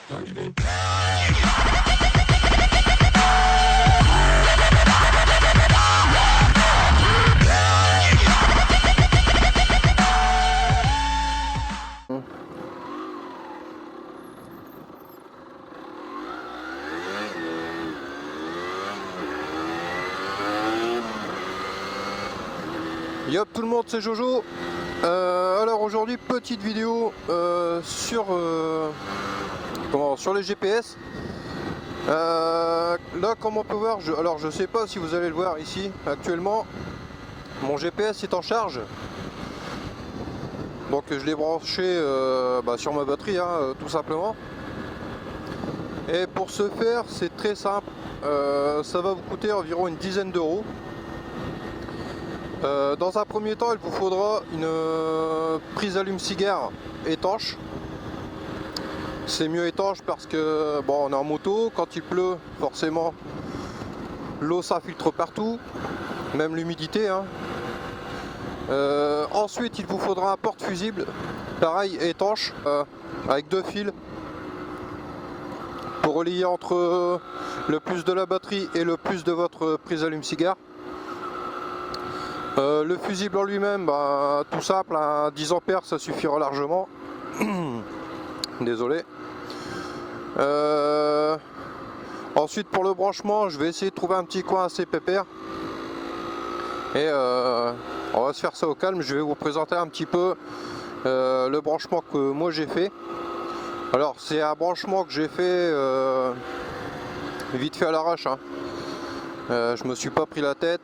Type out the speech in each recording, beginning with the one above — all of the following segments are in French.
Yop tout le monde, c'est Jojo. Alors aujourd'hui petite vidéo sur les GPS. Là comme on peut voir, alors je sais pas si vous allez le voir ici actuellement, mon GPS est en charge. Donc je l'ai branché sur ma batterie tout simplement. Et pour ce faire c'est très simple, ça va vous coûter environ une dizaine d'euros. Dans un premier temps, il vous faudra une prise allume-cigare étanche. C'est mieux étanche parce que on est en moto, quand il pleut, forcément l'eau s'infiltre partout, même l'humidité. Ensuite, il vous faudra un porte-fusible, pareil étanche, avec 2 fils pour relier entre le plus de la batterie et le plus de votre prise allume-cigare. Le fusible en lui-même, tout simple, un 10 ampères ça suffira largement. Désolé. Ensuite pour le branchement, je vais essayer de trouver un petit coin assez pépère. Et on va se faire ça au calme. Je vais vous présenter un petit peu le branchement que moi j'ai fait. Alors c'est un branchement que j'ai fait vite fait à l'arrache. Je me suis pas pris la tête.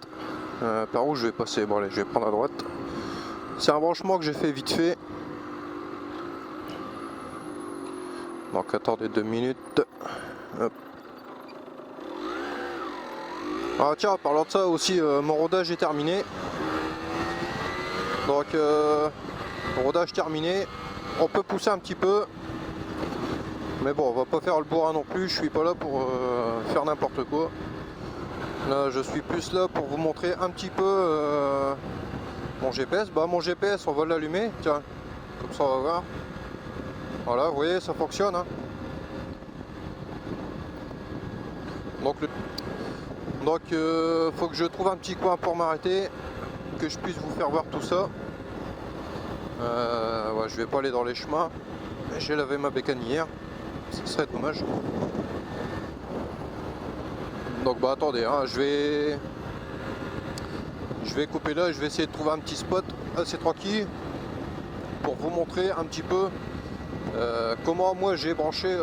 Par où je vais passer? Bon allez, je vais prendre à droite. C'est un branchement que j'ai fait vite fait. Donc attendez 2 minutes. Hop. Ah tiens, parlant de ça aussi, mon rodage est terminé. Donc rodage terminé. On peut pousser un petit peu. Mais bon, on va pas faire le bourrin non plus. Je suis pas là pour faire n'importe quoi. Là, je suis plus là pour vous montrer un petit peu mon GPS. Mon GPS, on va l'allumer. Tiens, comme ça on va voir. Voilà, vous voyez, ça fonctionne. Donc, faut que je trouve un petit coin pour m'arrêter, que je puisse vous faire voir tout ça. Ouais, je vais pas aller dans les chemins. J'ai lavé ma bécane hier. Ce serait dommage. Donc attendez, je vais couper là et je vais essayer de trouver un petit spot assez tranquille pour vous montrer un petit peu comment moi j'ai branché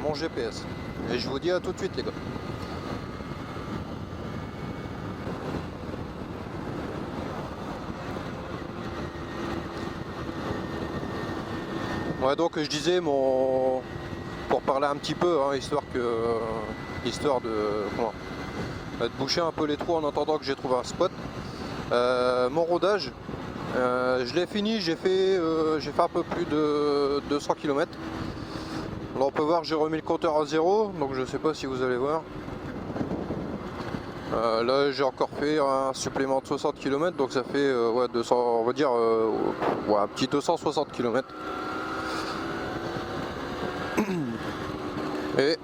mon GPS. Et je vous dis à tout de suite les gars. Ouais, donc je disais pour parler un petit peu, histoire de boucher un peu les trous en attendant que j'ai trouvé un spot. Mon rodage, je l'ai fini, j'ai fait un peu plus de 200 km. Là on peut voir, j'ai remis le compteur à 0, donc je sais pas si vous allez voir. Là j'ai encore fait un supplément de 60 km, donc ça fait 200, on va dire un petit 260 km. Et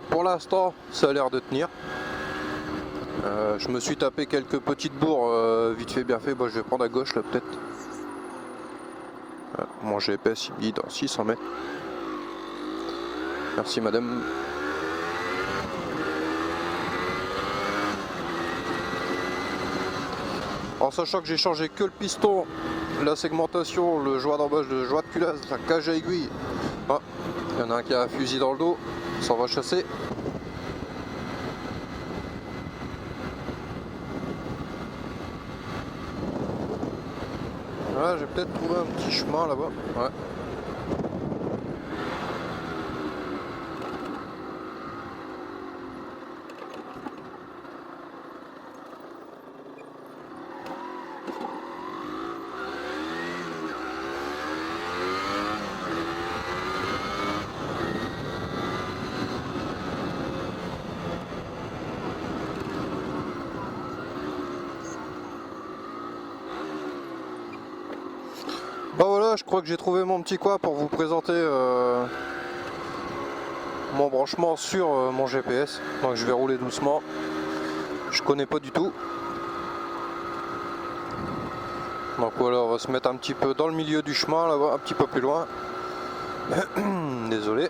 pour l'instant ça a l'air de tenir. Je me suis tapé quelques petites bourres vite fait bien fait. Je vais prendre à gauche là peut-être. Mon GPS il dit dans 600 mètres. Merci madame. En sachant que j'ai changé que le piston, la segmentation, le joint d'embâche, le joint de culasse, la cage à aiguille. Ah, il y en a un qui a un fusil dans le dos, ça va chasser. Voilà, j'ai peut-être trouvé un petit chemin là-bas. Ouais. crois que j'ai trouvé mon petit coin pour vous présenter mon branchement sur mon GPS. Donc je vais rouler doucement. Je connais pas du tout. Donc voilà, on va se mettre un petit peu dans le milieu du chemin, là-bas, un petit peu plus loin. Désolé.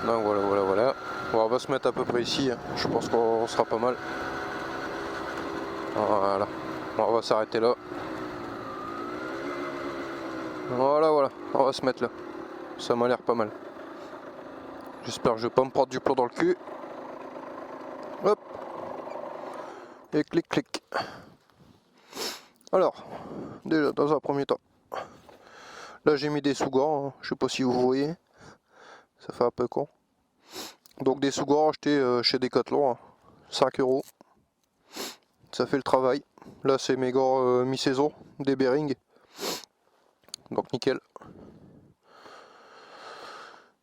Donc voilà. Bon, on va se mettre à peu près ici. Je pense qu'on sera pas mal. Voilà. Bon, on va s'arrêter là. Voilà. On va se mettre là. Ça m'a l'air pas mal. J'espère que je vais pas me prendre du plomb dans le cul. Hop. Et clic. Alors, déjà dans un premier temps, là j'ai mis des sous-gants, hein. Je sais pas si vous voyez, ça fait un peu con. Donc des sous-gants achetés chez Decathlon, hein. 5 €. Ça fait le travail. Là c'est mes gants mi-saison, des Bering. Donc nickel.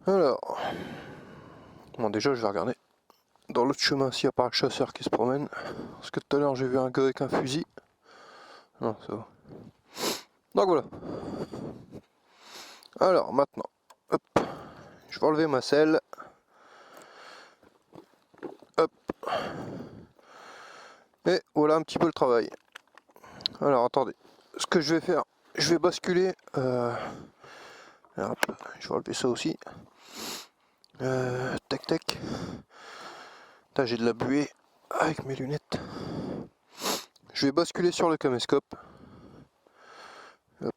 Alors, bon déjà je vais regarder dans l'autre chemin s'il n'y a pas un chasseur qui se promène. Parce que tout à l'heure j'ai vu un gars avec un fusil. Non, ça va. Donc voilà. Alors maintenant, hop, je vais enlever ma selle. Hop. Et voilà un petit peu le travail. Alors attendez, ce que je vais faire, je vais basculer. Hop, je vais enlever ça aussi. Tac. Là j'ai de la buée avec mes lunettes. Je vais basculer sur le caméscope. Hop.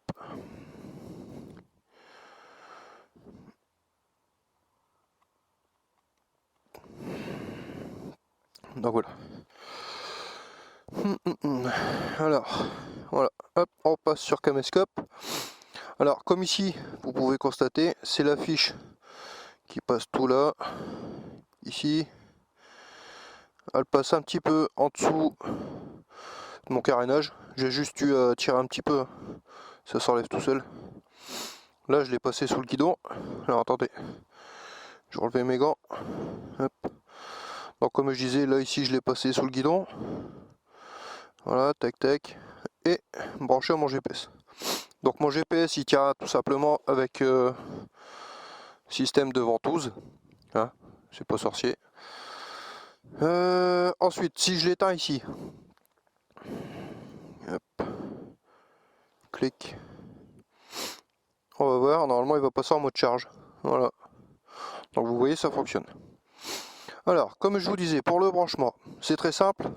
Donc voilà. Alors, voilà. Hop, on passe sur caméscope. Alors, comme ici, vous pouvez constater, c'est la fiche qui passe tout là. Ici. Elle passe un petit peu en dessous de mon carénage. J'ai juste eu à tirer un petit peu. Ça s'enlève tout seul. Là, je l'ai passé sous le guidon. Alors, attendez. Je vais enlever mes gants. Hop. Donc, comme je disais, là, ici, je l'ai passé sous le guidon. Voilà, tac. Et branché à mon GPS. Donc, mon GPS, il tient tout simplement avec système de ventouse. Hein, c'est pas sorcier. Ensuite, si je l'éteins ici. Hop. Clic. On va voir, normalement il va passer en mode charge. Voilà. Donc vous voyez, ça fonctionne. Alors, comme je vous disais, pour le branchement, c'est très simple.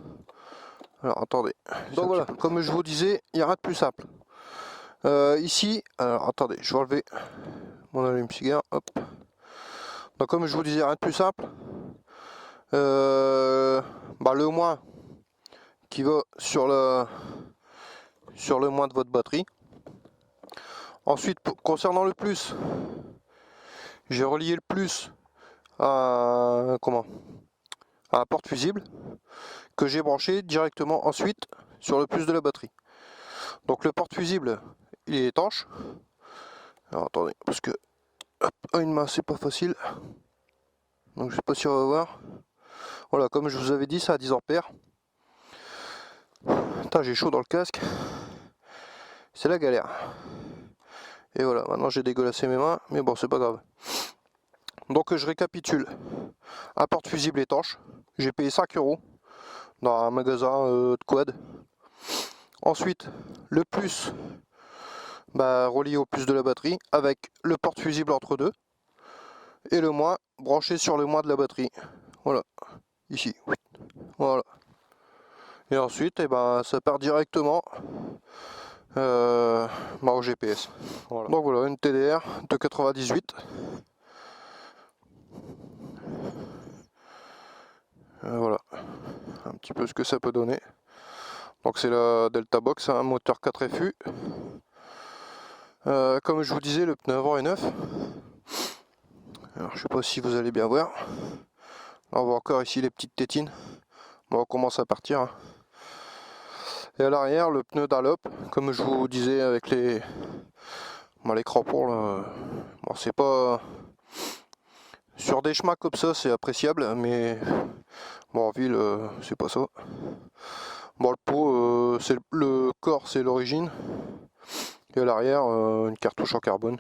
Alors attendez. Donc voilà, comme je vous disais, il n'y a rien de plus simple. Ici, alors attendez, je vais enlever mon allume-cigare. Hop. Donc comme je vous disais, rien de plus simple. Le moins qui va sur le moins de votre batterie. Ensuite, concernant le plus, j'ai relié le plus à un porte-fusible que j'ai branché directement ensuite sur le plus de la batterie. Donc le porte-fusible, il est étanche. Alors attendez, parce que hop, à une main c'est pas facile. Donc je sais pas si on va voir. Voilà, comme je vous avais dit, ça a 10 ampères. Putain, j'ai chaud dans le casque. C'est la galère. Et voilà, maintenant j'ai dégueulassé mes mains, mais bon, c'est pas grave. Donc je récapitule. Un porte-fusible étanche. J'ai payé 5 € dans un magasin de quad. Ensuite, le plus relié au plus de la batterie avec le porte-fusible entre deux. Et le moins branché sur le moins de la batterie. Voilà, ici. Voilà. Et ensuite, ça part directement au GPS. Voilà. Donc voilà, une TDR de 98. Voilà, un petit peu ce que ça peut donner. Donc c'est la Delta Box, un moteur 4FU. Comme je vous disais, le pneu avant est neuf. Alors je sais pas si vous allez bien voir. Là, on voit encore ici les petites tétines. Bon, on commence à partir. Et à l'arrière, le pneu Dunlop, comme je vous disais avec les crampons là. Bon, c'est pas sur des chemins comme ça, c'est appréciable, mais bon, en ville, c'est pas ça. Bon, le pot, le corps c'est l'origine, et à l'arrière une cartouche en carbone.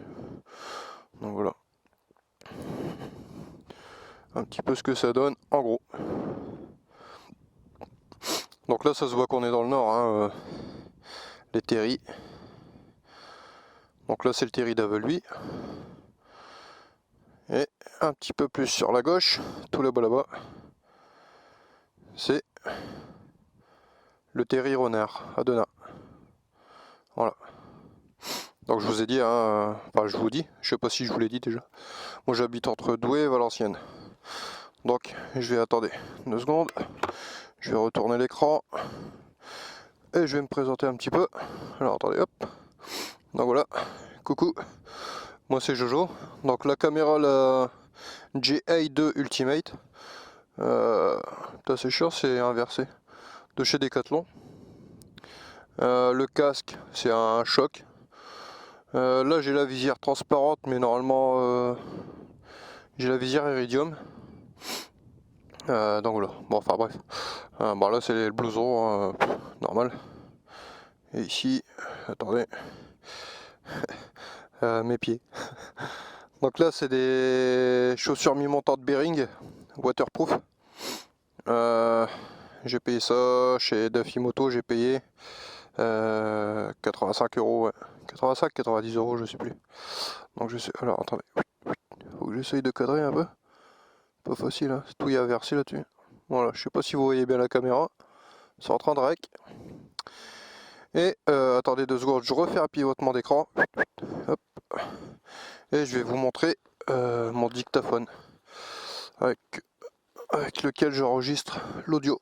Donc voilà. Un petit peu ce que ça donne en gros. Donc là ça se voit qu'on est dans le nord, hein, les terris. Donc là c'est le terri d'Aveluy. Et un petit peu plus sur la gauche, tout là-bas, c'est le terri Renard à Denat. Voilà. Donc je vous ai dit, hein, enfin je vous dis, je sais pas si je vous l'ai dit déjà. Moi j'habite entre Douai et Valenciennes. Donc je vais attendre 2 secondes. Je vais retourner l'écran. Et je vais me présenter un petit peu. Alors attendez, hop. Donc voilà. Coucou. Moi c'est Jojo. Donc la caméra, la GA2 Ultimate. C'est chiant, c'est inversé. De chez Decathlon. Le casque, c'est un choc. Là j'ai la visière transparente, mais normalement j'ai la visière iridium. Donc voilà, bon enfin bref. Bon là c'est le blouson normal. Et ici, attendez, mes pieds. Donc là c'est des chaussures mi-montantes Bering, waterproof. J'ai payé ça chez Dafimoto, j'ai payé 85 €, ouais. 85, 90 € je sais plus. Donc je sais, alors attendez, faut que j'essaye de cadrer un peu. Pas facile, hein. Tout y est inversé là-dessus. Voilà, je sais pas si vous voyez bien la caméra. C'est en train de rec. Et attendez 2 secondes, je refais un pivotement d'écran. Hop. Et je vais vous montrer mon dictaphone avec lequel j'enregistre l'audio.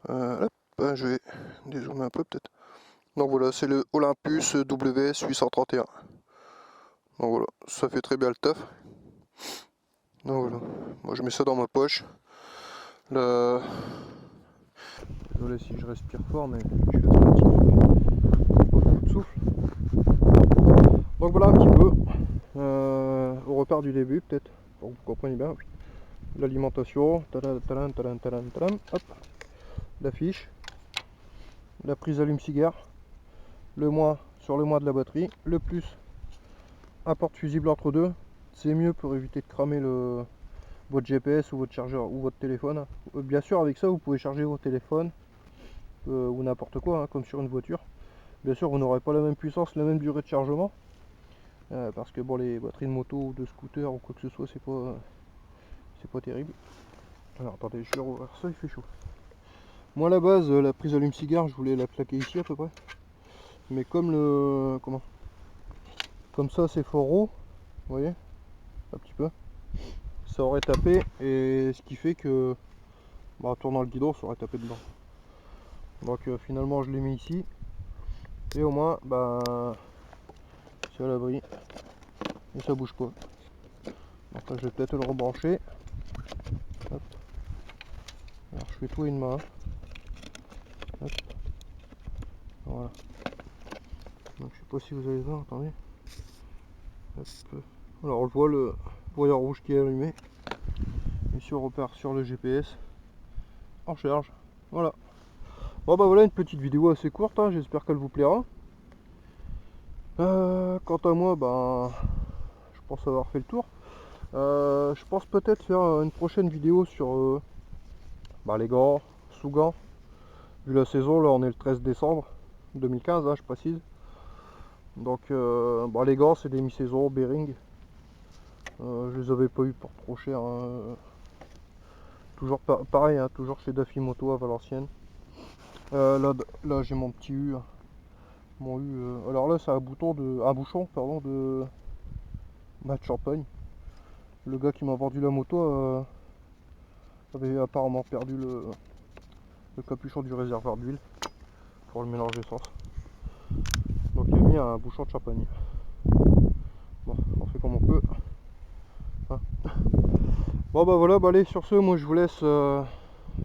Je vais dézoomer un peu peut-être. Donc voilà, c'est le Olympus WS 831. Donc voilà, ça fait très bien le taf. Donc voilà, moi je mets ça dans ma poche. Désolé si je respire fort, mais je suis asthmatique, beaucoup de souffle. Donc voilà un petit peu, au repère du début peut-être, pour que vous compreniez bien. L'alimentation, hop, l'affiche, la prise allume-cigare, le moins sur le moins de la batterie, le plus un porte-fusible entre deux, c'est mieux pour éviter de cramer votre GPS ou votre chargeur ou votre téléphone. Bien sûr avec ça vous pouvez charger vos téléphones ou n'importe quoi, hein, comme sur une voiture. Bien sûr vous n'aurez pas la même puissance, la même durée de chargement, parce que bon, les batteries de moto ou de scooter ou quoi que ce soit c'est pas terrible. Alors attendez, je vais rouvrir ça, il fait chaud. Moi à la base la prise allume-cigare je voulais la plaquer ici à peu près, mais comme comme ça c'est fort haut, vous voyez, un petit peu, ça aurait tapé, et ce qui fait que en tournant le guidon ça aurait tapé dedans. Donc finalement je l'ai mis ici, et au moins c'est à l'abri et ça bouge pas. Donc là je vais peut-être le rebrancher. Hop. Alors je fais tout à une main. Hop. Voilà. Donc je sais pas si vous allez voir, attendez. Hop. Alors on le voit, le voyant rouge qui est allumé. Ici on repart sur le GPS en charge. Voilà. Bon voilà une petite vidéo assez courte, hein. J'espère qu'elle vous plaira. Quant à moi, je pense avoir fait le tour. Je pense peut-être faire une prochaine vidéo sur les gants, sous-gants. Vu la saison, là on est le 13 décembre 2015, hein, je précise. Donc les gants c'est des mi-saison Bering. Je les avais pas eu pour trop cher, hein. Toujours pareil, hein, toujours chez Dafimoto à Valenciennes. Là j'ai mon petit U. Mon U, alors là c'est un bouchon de champagne. Le gars qui m'a vendu la moto avait apparemment perdu le capuchon du réservoir d'huile pour le mélange d'essence. Donc il a mis un bouchon de champagne. Bon, on fait comme on peut. Hein. Bon voilà, allez, sur ce, moi je vous laisse sur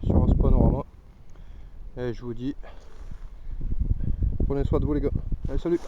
ce panorama. Et je vous dis, prenez soin de vous les gars. Allez, salut!